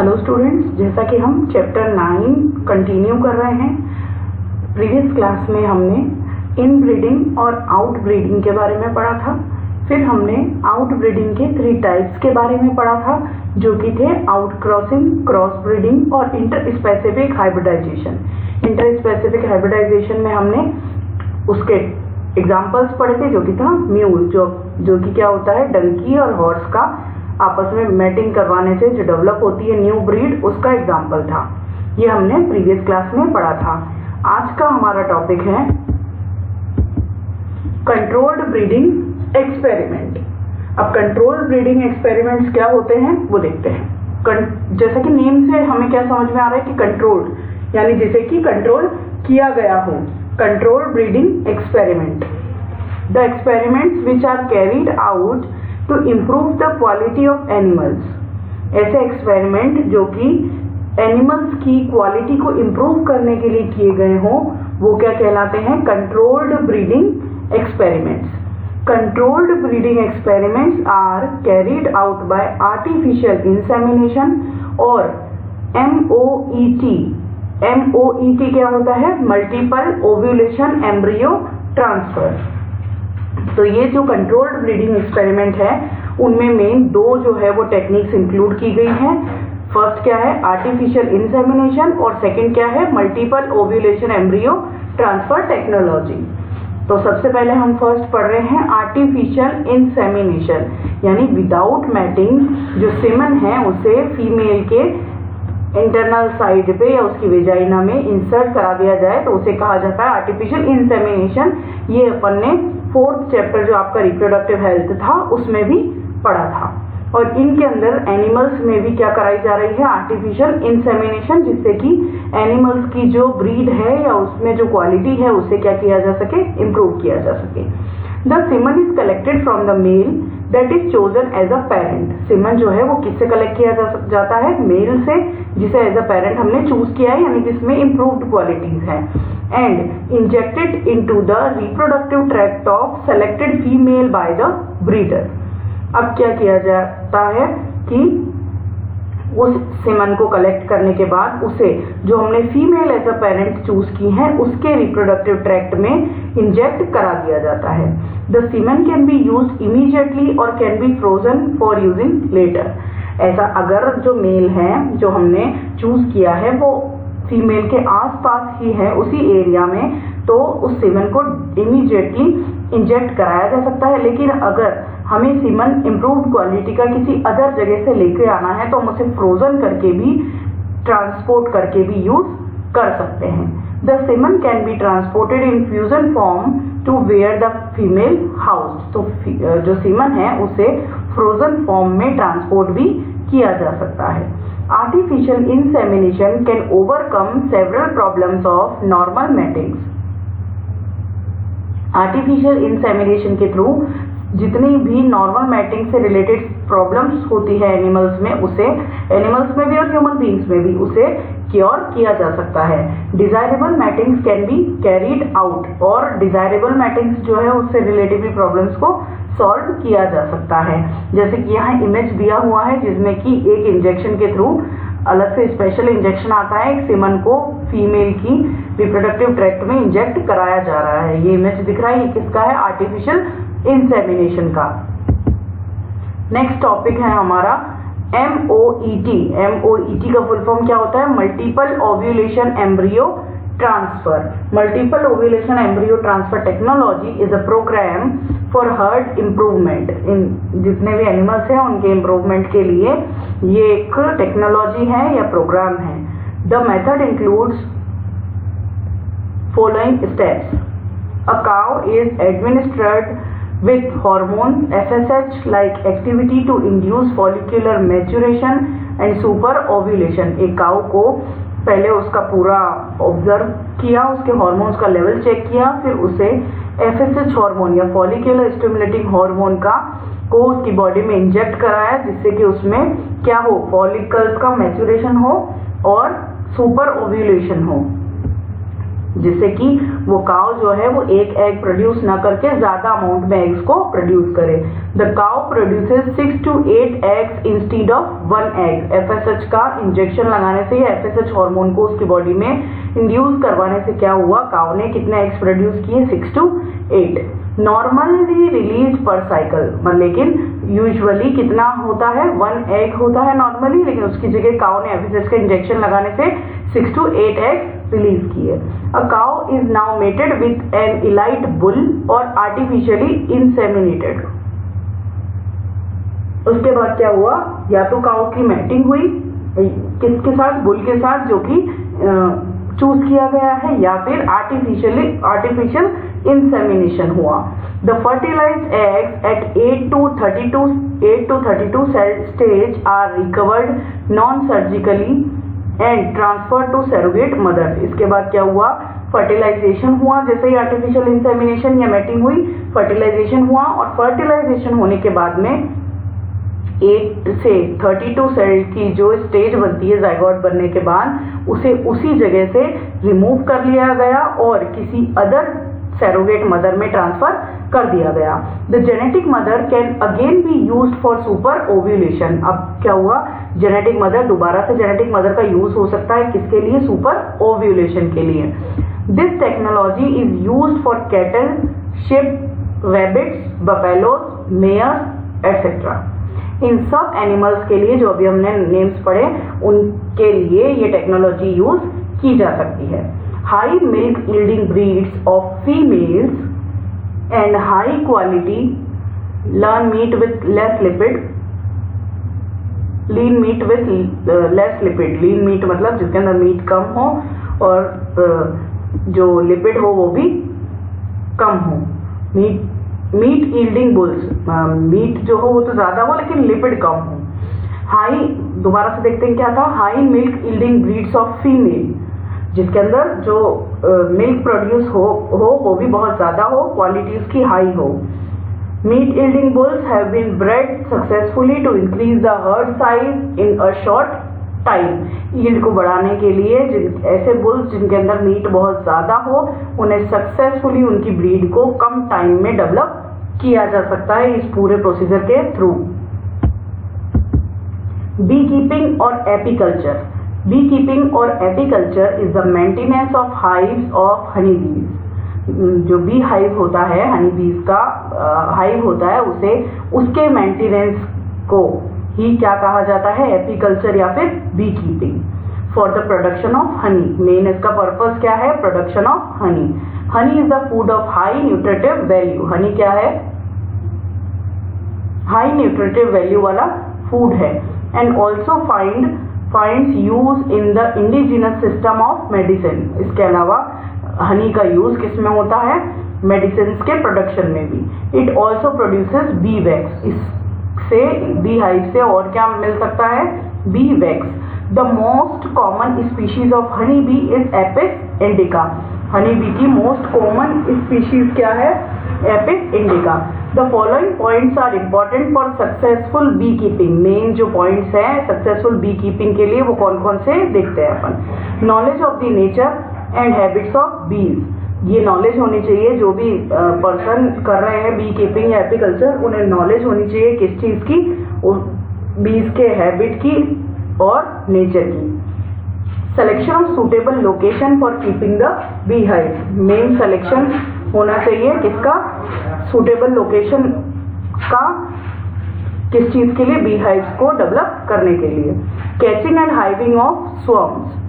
Hello students, जैसा कि हम चैप्टर 9 कंटिन्यू कर रहे हैं। प्रीवियस क्लास में हमने इनब्रीडिंग और आउटब्रीडिंग के बारे में पढ़ा था। फिर हमने आउटब्रीडिंग के 3 टाइप्स के बारे में पढ़ा था, जो कि थे आउटक्रॉसिंग, क्रॉस ब्रीडिंग और इंटरस्पेसिफिक हाइब्रिडाइजेशन। इंटरस्पेसिफिक हाइब्रिडाइजेशन में हमने उसके एग्जाम्पल्स पढ़े थे, जो कि था म्यूल, जो कि क्या होता है, डंकी और हॉर्स का आपस में मैटिंग करवाने से जो डेवलप होती है न्यू ब्रीड, उसका एग्जाम्पल था। ये हमने प्रीवियस क्लास में पढ़ा था। आज का हमारा टॉपिक है कंट्रोल्ड ब्रीडिंग एक्सपेरिमेंट। अब कंट्रोल्ड ब्रीडिंग एक्सपेरिमेंट्स क्या होते हैं वो देखते हैं। जैसा कि नेम से हमें क्या समझ में आ रहा है कि कंट्रोल्ड यानी जिसे कि कंट्रोल किया गया हो। Controlled breeding experiment, the experiments which are carried out to improve the quality of animals. ऐसे एक्सपेरिमेंट जो कि एनिमल्स की क्वालिटी को इम्प्रूव करने के लिए किए गए हों, वो क्या कहलाते हैं, controlled breeding experiments. Controlled breeding experiments are carried out by artificial insemination और MOET। MOET क्या होता है, मल्टीपल ओव्यूलेशन एम्ब्रियो ट्रांसफर। तो ये जो कंट्रोल्ड ब्रीडिंग एक्सपेरिमेंट है, उनमें मेन 2 जो है वो टेक्निक्स इंक्लूड की गई हैं। फर्स्ट क्या है, आर्टिफिशियल इंसेमिनेशन, और सेकंड क्या है, multiple ovulation embryo transfer technology. तो सबसे पहले हम फर्स्ट पढ़ रहे हैं आर्टिफिशियल इंसेमिनेशन, यानी विदाउट मैटिंग जो सीमन है उसे फीमेल के इंटरनल साइड पे या उसकी वेजाइना में इंसर्ट करा दिया जाए तो उसे कहा जाता है आर्टिफिशियल इंसेमिनेशन। ये अपन ने 4th चैप्टर जो आपका रिप्रोडक्टिव हेल्थ था उसमें भी पढ़ा था। और इनके अंदर एनिमल्स में भी क्या कराई जा रही है, आर्टिफिशियल इंसेमिनेशन, जिससे कि एनिमल्स की जो ब्रीड है या उसमें जो क्वालिटी है उसे क्या किया जा सके, इम्प्रूव किया जा सके। The semen is collected from the male that is chosen as a parent. Semen जो है वो किससे कलेक्ट किया जाता है, मेल से, जिसे एज अ पेरेंट हमने चूज किया है, यानी जिसमें इम्प्रूव्ड क्वालिटीज है, and injected into the reproductive tract of selected female by the breeder. अब क्या किया जाता है कि उस सीमन को कलेक्ट करने के बाद उसे जो हमने female as a parent choose की है उसके रिप्रोडक्टिव ट्रैक्ट में इंजेक्ट करा दिया जाता है। The semen can be used immediately और can be frozen for using later. ऐसा अगर जो मेल है जो हमने चूज किया है वो फीमेल के आसपास ही है उसी एरिया में, तो उस सीमन को इमीडिएटली इंजेक्ट कराया जा सकता है। लेकिन अगर हमें सीमन इम्प्रूव्ड क्वालिटी का किसी अदर जगह से लेके आना है तो हम उसे फ्रोजन करके भी, ट्रांसपोर्ट करके भी यूज कर सकते हैं। The semen can be transported in frozen form to where the female house. तो जो सीमन है उसे फ्रोजन फॉर्म में ट्रांसपोर्ट भी किया जा सकता है। Artificial insemination can overcome several problems of normal matings. Artificial insemination के थ्रू जितनी भी नॉर्मल मैटिंग से रिलेटेड प्रॉब्लम्स होती है एनिमल्स में, उसे एनिमल्स में भी और ह्यूमन बींग्स में भी उसे क्योर किया जा सकता है। Desirable matings can be carried out, और डिजायरेबल मैटिंग्स जो है उससे रिलेटेड भी प्रॉब्लम्स को सॉल्व किया जा सकता है। जैसे कि यहाँ इमेज दिया हुआ है जिसमें कि एक इंजेक्शन के थ्रू, अलग से स्पेशल इंजेक्शन आता है, एक सीमन को फीमेल की रिप्रोडक्टिव ट्रैक्ट में इंजेक्ट कराया जा रहा है। ये इमेज दिख रहा है, ये किसका है, आर्टिफिशियल इंसेमिनेशन का। नेक्स्ट टॉपिक है हमारा MOET। MOET का फुल फॉर्म क्या होता है, multiple ovulation embryo transfer. Multiple ovulation embryo transfer technology is a programme for herd improvement. इन जितने भी एनिमल्स हैं उनके इम्प्रूवमेंट के लिए ये एक टेक्नोलॉजी है या प्रोग्राम है। The method includes following steps. A cow is administered with hormones FSH like activity to induce follicular maturation and super ovulation। एक काउ को पहले उसका पूरा ऑब्जर्व किया, उसके हार्मोन्स का लेवल चेक किया, फिर उसे FSH हार्मोन या फॉलिक्यूलर स्टिमुलेटिंग हार्मोन को उसकी बॉडी में इंजेक्ट कराया, जिससे कि उसमें क्या हो, फॉलिकल्स का मैचुरेशन हो और सुपर ओव्यूलेशन हो। जिससे कि वो काव जो है वो एक एग प्रोड्यूस ना करके ज्यादा अमाउंट में एग्स को प्रोड्यूस करे। द काव produces 6 to 8 eggs instead of 1 egg. FSH का इंजेक्शन लगाने से या एफएसएच हार्मोन को उसकी बॉडी में इंड्यूस करवाने से क्या हुआ, काव ने कितने एग्स प्रोड्यूस किए, 6 to 8 नॉर्मली रिलीज पर साइकिल। लेकिन यूजुअली कितना होता है, 1 एग होता है नॉर्मली, लेकिन उसकी जगह काव ने एफएसएच का इंजेक्शन लगाने से 6 to 8 एग्स रिलीज किए। A cow is now mated with an elite bull और आर्टिफिशियली इंसेमिनेटेड। उसके बाद क्या हुआ, या तो काव की मैटिंग हुई किसके साथ, बुल के साथ, जो कि चूज किया गया है, या फिर आर्टिफिशियल इंसेमिनेशन हुआ। The fertilised eggs at 8 to 32 cell stage are recovered non surgically and transfer to surrogate mother. इसके बाद क्या हुआ, फर्टिलाइजेशन हुआ, जैसे ही आर्टिफिशियल इंसेमिनेशन या मैटिंग हुई, फर्टिलाइजेशन हुआ, और फर्टिलाइजेशन होने के बाद में 8 से 32 सेल की जो स्टेज बनती है जाइगोट बनने के बाद, उसे उसी जगह से रिमूव कर लिया गया और किसी अदर सरोगेट मदर में ट्रांसफर कर दिया गया। The genetic mother can again be used for super ovulation. अब क्या हुआ, जेनेटिक मदर, दोबारा से जेनेटिक मदर का यूज हो सकता है किसके लिए, सुपर ओव्यूलेशन के लिए। This technology is used for cattle, sheep, rabbits, buffaloes, mares etcetera. इन सब एनिमल्स के लिए जो अभी हमने नेम्स पढ़े, उनके लिए ये टेक्नोलॉजी यूज की जा सकती है। High milk yielding breeds of females and high quality lean meat with less lipid. Lean meat with less lipid, lean meat मतलब जिसके अंदर मीट कम हो और जो लिपिड हो वो भी कम हो। मीट यील्डिंग बुल्स, मीट जो हो वो तो ज्यादा हो लेकिन लिपिड कम हो। हाई, दोबारा से देखते हैं क्या था, high milk yielding breeds of female, जिसके अंदर जो मिल्क प्रोड्यूस हो वो भी बहुत ज्यादा हो, क्वालिटी उसकी हाई हो। Meat yielding bulls have been bred successfully to increase the herd size in a short time. Yield को बढ़ाने के लिए ऐसे बुल्स जिनके अंदर मीट बहुत ज्यादा हो, उन्हें सक्सेसफुली उनकी ब्रीड को कम टाइम में डेवलप किया जा सकता है इस पूरे प्रोसीजर के थ्रू। बी कीपिंग और एपीकल्चर। बी कीपिंग और apiculture is the maintenance of hives of honey बीज। जो बी हाइव होता है, हनी बीज का हाइव होता है, उसे उसके मेंटेनेंस को ही क्या कहा जाता है, एपीकल्चर या फिर bee keeping. For the production of honey, main इसका पर्पस क्या है, production of honey. Honey is the food of high nutritive value. Honey क्या है, हाई न्यूट्रिटिव वैल्यू वाला फूड है। And also finds use in the indigenous system of medicine. इसके अलावा हनी का यूज किसमें होता है, मेडिसिन के प्रोडक्शन में भी। It also produces bee wax. इससे बी हाइव से और क्या मिल सकता है, bee wax. The most common species of honey bee is Apis indica. Honey bee की मोस्ट कॉमन स्पीशीज क्या है, Apis indica. The following points are important for successful bee keeping. Main जो पॉइंट्स हैं सक्सेसफुल बी कीपिंग के लिए वो कौन कौन से देखते हैं अपन। Knowledge of the nature and habits of बीज। ये नॉलेज होनी चाहिए, जो भी पर्सन कर रहे हैं बी कीपिंग या एपीकल्चर, उन्हें नॉलेज होनी चाहिए किस चीज की, बीज के हैबिट की और नेचर की। Selection of suitable location for keeping the bee hive. Main selection होना चाहिए किसका, सुटेबल लोकेशन का, किस चीज के लिए, बी हाइव्स को डेवलप करने के लिए। Catching and hiving of swarms.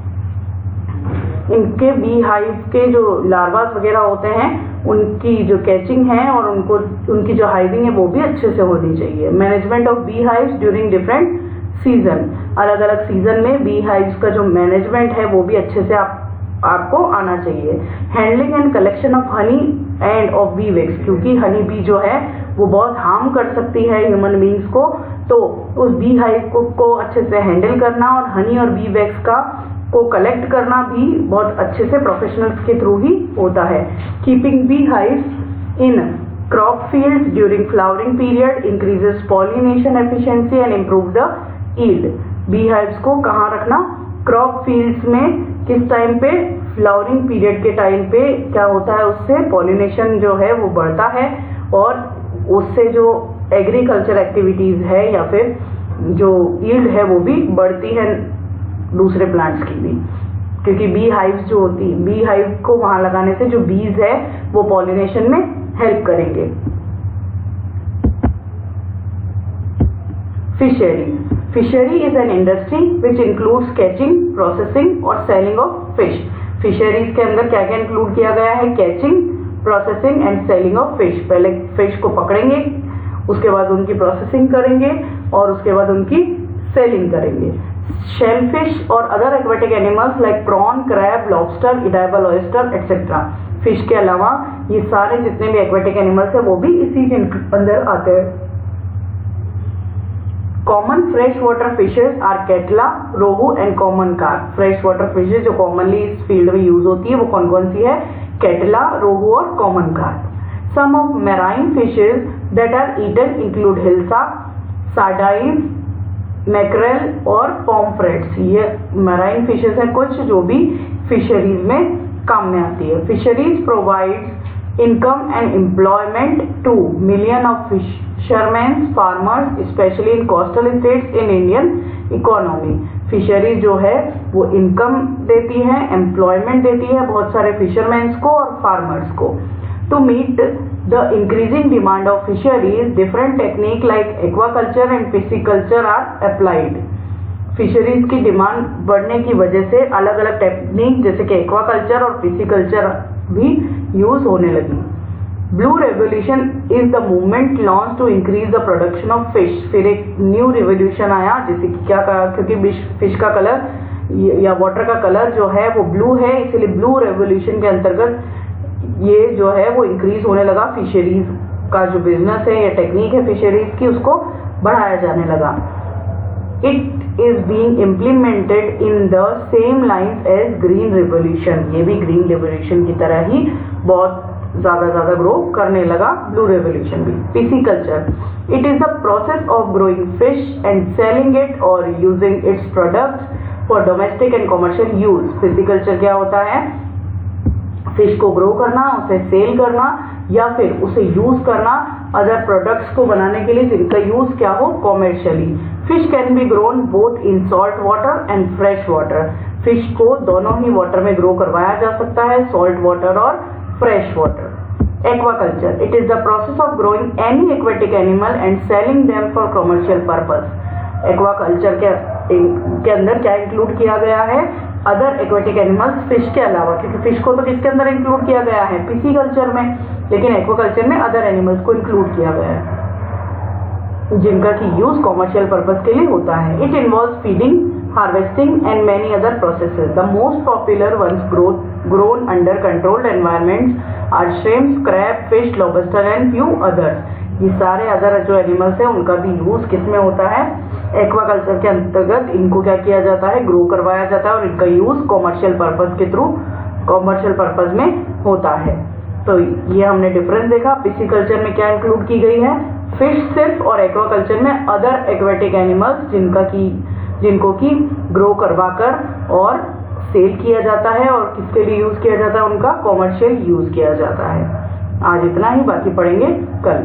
इनके बी हाइव के जो लार्वास वगैरह होते हैं उनकी जो कैचिंग है और उनकी जो हाइविंग है वो भी अच्छे से होनी चाहिए। Management of bee hives during different season. अलग अलग सीजन में बी हाइव्स का जो मैनेजमेंट है वो भी अच्छे से आपको आना चाहिए। Handling and collection of honey end of B wax. क्योंकि हनी बी जो है वो बहुत हार्म कर सकती है ह्यूमन बींग्स को, तो उस बी हाइव को अच्छे से हैंडल करना और हनी और बी वैक्स को कलेक्ट करना भी बहुत अच्छे से प्रोफेशनल्स के थ्रू ही होता है। Keeping bee hives in crop fields during flowering period increases pollination efficiency and improve the yield. Bee hives को कहाँ रखना, क्रॉप फील्ड्स में, किस टाइम पे, फ्लावरिंग पीरियड के टाइम पे क्या होता है, उससे पॉलिनेशन जो है वो बढ़ता है और उससे जो एग्रीकल्चर एक्टिविटीज है या फिर जो यील्ड है वो भी बढ़ती है दूसरे प्लांट्स की भी, क्योंकि बी हाइव्स जो होती है, बी हाइव को वहां लगाने से जो बीज है वो पॉलिनेशन में हेल्प करेंगे। Fishery, fishery is an industry which includes catching, processing और सेलिंग ऑफ फिश। फिशरीज के अंदर क्या क्या इंक्लूड किया गया है, catching, processing and selling of fish. पहले फिश को पकड़ेंगे, उसके बाद उनकी प्रोसेसिंग करेंगे और उसके बाद उनकी सेलिंग करेंगे। शेलफिश और other aquatic animals like prawn, crab, lobster, edible oyster etcetera. Fish के अलावा ये सारे जितने भी एक्वेटिक एनिमल्स है वो भी इसी के अंदर आते हैं। Common fresh water fishes are catla, rohu and common carp. Fresh water fishes जो कॉमनली इस फील्ड में यूज होती है वो कौन कौन सी है, कैटला, रोहू और common carp. Some of marine fishes that are eaten include hilsa, sardine, mackerel और पॉम्फ्रेट्स। ये मैराइन फिशेज है कुछ जो भी फिशरीज में काम में आती है। Fisheries provides income and employment two million of fisherman, farmers, specially in coastal states in Indian economy. Fisheries जो है वो इनकम देती है, एम्प्लॉयमेंट देती है बहुत सारे फिशरमैन को और फार्मर्स को। To meet the increasing demand of fisheries, different techniques like aquaculture and pisciculture are applied. Fisheries की डिमांड बढ़ने की वजह से अलग अलग टेक्निक जैसे कि एक्वाकल्चर और पिसिकल्चर भी यूज होने लगी। Blue revolution is the movement launch to increase the production of fish. फिर एक न्यू रिवोल्यूशन आया, जैसे कि क्या कहा, क्योंकि फिश का कलर या वाटर का कलर जो है वो ब्लू है, इसलिए ब्लू रेवोल्यूशन के अंतर्गत ये जो है वो इंक्रीज होने लगा। फिशरीज का जो बिजनेस है या टेक्निक है फिशरीज की, उसको बढ़ाया जाने लगा। It is being implemented in the same lines as green revolution. ये भी ग्रीन रिवोल्यूशन की तरह ही बहुत ज्यादा ग्रो करने लगा ब्लू रेवोल्यूशन भी। Pisciculture, it is the process of growing fish and selling it और using its products for domestic and commercial use. Pisciculture क्या होता है, फिश को ग्रो करना, उसे सेल करना या फिर उसे यूज करना अदर प्रोडक्ट्स को बनाने के लिए जिनका यूज क्या हो, commercially. Fish can be grown both in salt water and fresh water. Fish को दोनों ही वाटर में ग्रो करवाया जा सकता है, सॉल्ट वाटर और fresh water. Aquaculture, it is the process of growing any aquatic animal and selling them for commercial purpose. Aquaculture के अंदर क्या इंक्लूड किया गया है, अदर एक्वेटिक एनिमल्स फिश के अलावा, क्योंकि फिश को तो किसके अंदर इंक्लूड किया गया है, पिसिकल्चर में, लेकिन एक्वाकल्चर में अदर एनिमल्स को इंक्लूड किया गया है जिनका की यूज कॉमर्शियल पर्पस के लिए होता है। It involves feeding, harvesting and many other processes. The most popular ones grown under controlled environments are shrimps, crab, fish, lobster and few others। ये सारे अदर जो एनिमल्स हैं उनका भी यूज किस में होता है, एक्वाकल्चर के अंतर्गत इनको क्या किया जाता है, ग्रो करवाया जाता है और इनका यूज कॉमर्शियल पर्पस के थ्रू कॉमर्शियल पर्पस में होता है। तो ये हमने डिफरेंस देखा। पिसिकल्चर में क्या इंक्लूड की गई है, फिश सिर्फ, और एक्वाकल्चर में अदर एक्वेटिक एनिमल्स जिनको की ग्रो करवाकर और सेल किया जाता है और किसके लिए यूज किया जाता है, उनका कॉमर्शियल यूज किया जाता है। आज इतना ही, बाकी पढ़ेंगे कल।